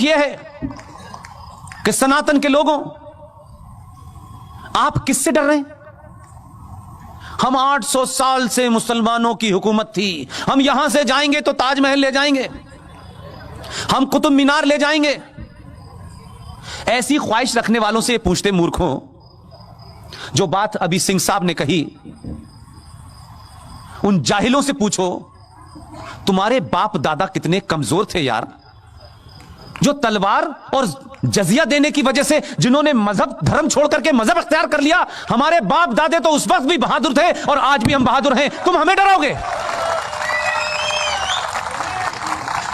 यह है कि सनातन के लोगों, आप किससे डर रहे हैं? हम 800 साल से मुसलमानों की हुकूमत थी। हम यहां से जाएंगे तो ताजमहल ले जाएंगे, हम कुतुब मीनार ले जाएंगे। ऐसी ख्वाहिश रखने वालों से पूछते मूर्खों, जो बात अभी सिंह साहब ने कही, उन जाहिलों से पूछो तुम्हारे बाप दादा कितने कमजोर थे यार, जो तलवार और जजिया देने की वजह से जिन्होंने मजहब धर्म छोड़ करके मजहब अख्तियार कर लिया। हमारे बाप दादे तो उस वक्त भी बहादुर थे और आज भी हम बहादुर हैं। तुम हमें डराओगे?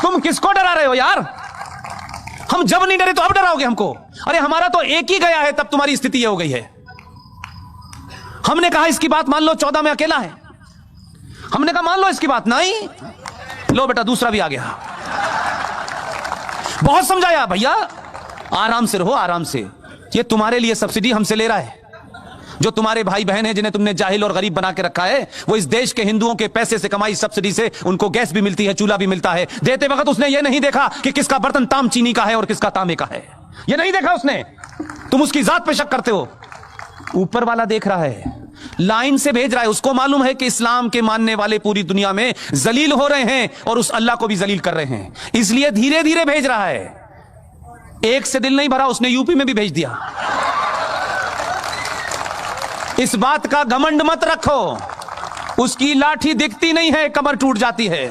तुम किसको डरा रहे हो यार? हम जब नहीं डरे तो अब डराओगे हमको? अरे हमारा तो एक ही गया है, तब तुम्हारी स्थिति यह हो गई है। हमने कहा इसकी बात मान लो, 14 में अकेला है। हमने कहा मान लो इसकी बात, नहीं, लो बेटा दूसरा भी आ गया। बहुत समझाया, भैया आराम से रहो, आराम से। ये तुम्हारे लिए सब्सिडी हमसे ले रहा है। जो तुम्हारे भाई बहन हैं जिन्हें तुमने जाहिल और गरीब बना के रखा है, वो इस देश के हिंदुओं के पैसे से कमाई सब्सिडी से उनको गैस भी मिलती है, चूल्हा भी मिलता है। देते वक्त उसने ये नहीं देखा कि किसका बर्तन ताम चीनी का है और किसका तांबे का है। ये नहीं देखा उसने। तुम उसकी जात पे शक करते हो। ऊपर वाला देख रहा है, लाइन से भेज रहा है। उसको मालूम है कि इस्लाम के मानने वाले पूरी दुनिया में जलील हो रहे हैं और उस अल्लाह को भी जलील कर रहे हैं, इसलिए धीरे धीरे भेज रहा है। एक से दिल नहीं भरा, उसने यूपी में भी भेज दिया। इस बात का घमंड मत रखो। उसकी लाठी दिखती नहीं है, कमर टूट जाती है।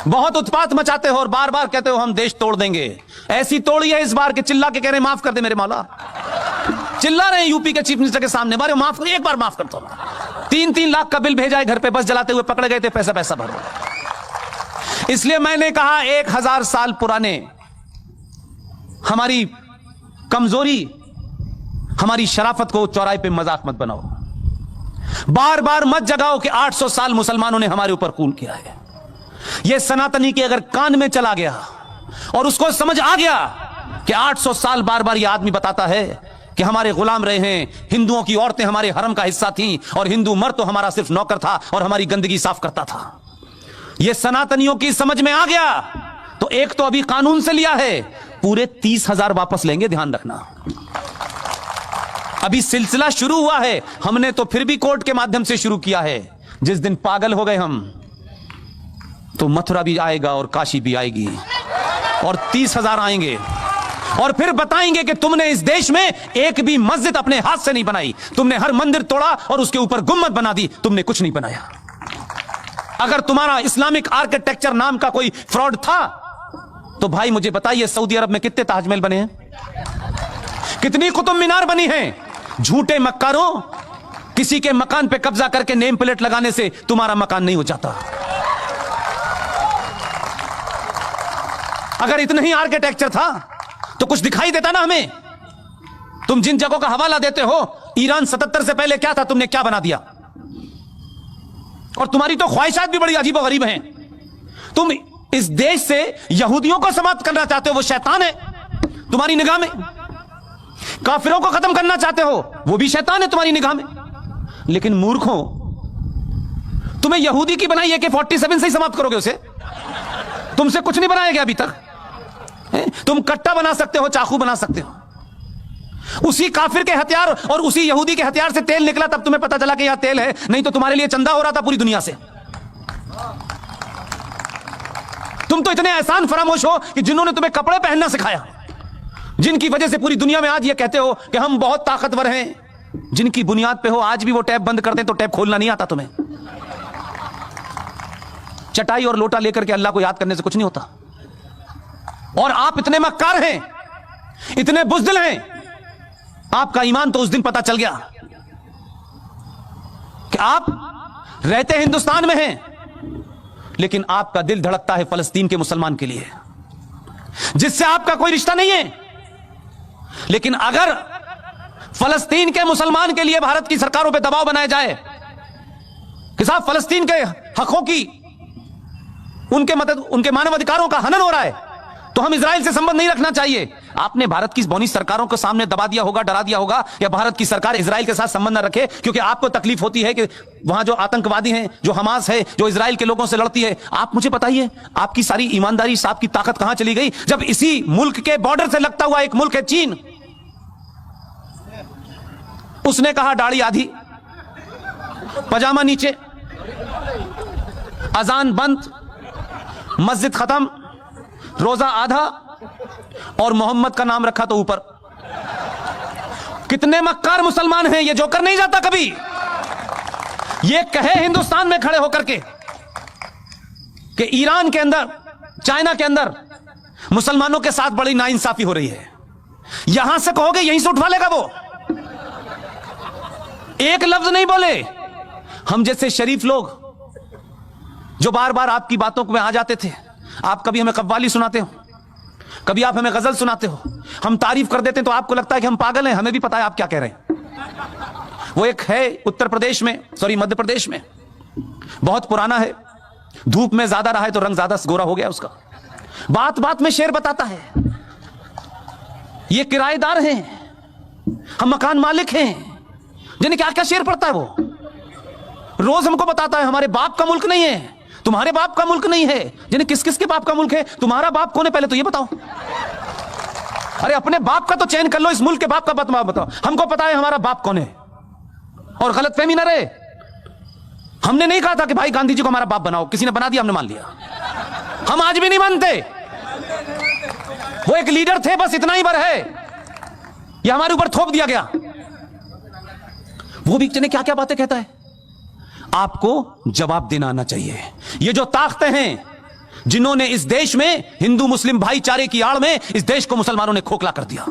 बहुत उत्पात मचाते हो और बार बार कहते हो हम देश तोड़ देंगे। ऐसी तोड़ी है इस बार के चिल्ला के कह रहे माफ कर दे मेरे मौला। चिल्ला रहे हैं यूपी के चीफ मिनिस्टर के सामने, बारे माफ कर, एक बार माफ कर दो। 3-3 लाख का बिल भेजा है घर पे, बस जलाते हुए पकड़े गए थे, पैसा पैसा भरो। इसलिए मैंने कहा 1000 साल पुराने हमारी कमजोरी, हमारी शराफत को चौराहे पे मजाक मत बनाओ। बार बार मत जगाओ कि 800 साल मुसलमानों ने हमारे ऊपर खून किया है। यह सनातनी के अगर कान में चला गया और उसको समझ आ गया कि 800 साल बार बार यह आदमी बताता है कि हमारे गुलाम रहे हैं, हिंदुओं की औरतें हमारे हरम का हिस्सा थीं और हिंदू मर्द तो हमारा सिर्फ नौकर था और हमारी गंदगी साफ करता था, यह सनातनियों की समझ में आ गया तो एक तो अभी कानून से लिया है, पूरे 30,000 वापस लेंगे, ध्यान रखना। अभी सिलसिला शुरू हुआ है, हमने तो फिर भी कोर्ट के माध्यम से शुरू किया है। जिस दिन पागल हो गए हम तो मथुरा भी आएगा और काशी भी आएगी और 30,000 आएंगे और फिर बताएंगे कि तुमने इस देश में एक भी मस्जिद अपने हाथ से नहीं बनाई, तुमने हर मंदिर तोड़ा और उसके ऊपर गुम्मद बना दी, तुमने कुछ नहीं बनाया। अगर तुम्हारा इस्लामिक आर्किटेक्चर नाम का कोई फ्रॉड था तो भाई मुझे बताइए सऊदी अरब में कितने ताजमहल बने हैं, कितनी कुतुब मीनार बनी हैं? झूठे मक्कारों, किसी के मकान पे कब्जा करके नेम प्लेट लगाने से तुम्हारा मकान नहीं हो जाता। अगर इतना ही आर्किटेक्चर था तो कुछ दिखाई देता ना हमें। तुम जिन जगहों का हवाला देते हो, ईरान 77 से पहले क्या था, तुमने क्या बना दिया? और तुम्हारी तो ख्वाहिशात भी बड़ी अजीब गरीब हैं। तुम इस देश से यहूदियों को समाप्त करना चाहते हो, वो शैतान है तुम्हारी निगाह में। काफिरों को खत्म करना चाहते हो, वो भी शैतान है तुम्हारी निगाह में। लेकिन मूर्खों, तुम्हें यहूदी की बनाई AK-47 से ही समाप्त करोगे उसे? तुमसे कुछ नहीं बनाया गया अभी तक। तुम कट्टा बना सकते हो, चाकू बना सकते हो। उसी काफिर के हथियार और उसी यहूदी के हथियार से तेल निकला, तब तुम्हें पता चला कि यहां तेल है, नहीं तो तुम्हारे लिए चंदा हो रहा था पूरी दुनिया से। तुम तो इतने एहसान फरामोश हो कि जिन्होंने तुम्हें कपड़े पहनना सिखाया, जिनकी वजह से पूरी दुनिया में आज ये कहते हो कि हम बहुत ताकतवर हैं, जिनकी बुनियाद पे हो आज भी वो टैप बंद करते तो टैप खोलना नहीं आता तुम्हें। चटाई और लोटा लेकर के अल्लाह को याद करने से कुछ नहीं होता। और आप इतने मक्कार हैं, इतने बुज़दिल हैं, आपका ईमान तो उस दिन पता चल गया कि आप रहते हिंदुस्तान में हैं, लेकिन आपका दिल धड़कता है फलस्तीन के मुसलमान के लिए, जिससे आपका कोई रिश्ता नहीं है। लेकिन अगर फलस्तीन के मुसलमान के लिए भारत की सरकारों पर दबाव बनाया जाए कि साहब फलस्तीन के हकों की, उनके मानव अधिकारों का हनन हो रहा है, तो हम इजराइल से संबंध नहीं रखना चाहिए। आपने भारत की बौनी सरकारों को सामने दबा दिया होगा, डरा दिया होगा, या भारत की सरकार इजराइल के साथ संबंध न रखे क्योंकि आपको तकलीफ होती है कि वहां जो आतंकवादी हैं, जो हमास है, जो इजराइल के लोगों से लड़ती है। आप मुझे बताइए, आपकी सारी ईमानदारी, आपकी ताकत कहां चली गई जब इसी मुल्क के बॉर्डर से लगता हुआ एक मुल्क है चीन, उसने कहा दाढ़ी आधी, पजामा नीचे, अजान बंद, मस्जिद खत्म, रोजा आधा, और मोहम्मद का नाम रखा तो ऊपर। कितने मक्कार मुसलमान हैं, ये जोकर नहीं जाता कभी। ये कहे हिंदुस्तान में खड़े होकर के कि ईरान के अंदर, चाइना के अंदर मुसलमानों के साथ बड़ी नाइंसाफी हो रही है, यहां से कहोगे यहीं से उठवा लेगा वो। एक लफ्ज नहीं बोले। हम जैसे शरीफ लोग जो बार बार आपकी बातों में आ जाते थे, आप कभी हमें कव्वाली सुनाते हो, कभी आप हमें गजल सुनाते हो, हम तारीफ कर देते हैं तो आपको लगता है कि हम पागल हैं। हमें भी पता है आप क्या कह रहे हैं। वो एक है उत्तर प्रदेश में, सॉरी मध्य प्रदेश में, बहुत पुराना है, धूप में ज्यादा रहा है तो रंग ज्यादा गोरा हो गया उसका। बात बात में शेर बताता है, ये किराएदार हैं, हम मकान मालिक हैं, जिन्हें क्या क्या शेर पड़ता है वो। रोज हमको बताता है हमारे बाप का मुल्क नहीं है, तुम्हारे बाप का मुल्क नहीं है। जिन्हें किस किस के बाप का मुल्क है, तुम्हारा बाप कौन है पहले तो ये बताओ। अरे अपने बाप का तो चयन कर लो, इस मुल्क के बाप का बताओ। हमको पता है हमारा बाप कौन है, और गलतफहमी ना रहे। हमने नहीं कहा था कि भाई गांधी जी को हमारा बाप बनाओ, किसी ने बना दिया, हमने मान लिया। हम आज भी नहीं मानते। वो एक लीडर थे, बस इतना ही बर है, ये हमारे ऊपर थोप दिया गया। वो भी क्या क्या बातें कहता है। आपको जवाब देना आना चाहिए। ये जो ताकतें हैं जिन्होंने इस देश में हिंदू मुस्लिम भाईचारे की आड़ में इस देश को मुसलमानों ने खोखला कर दिया,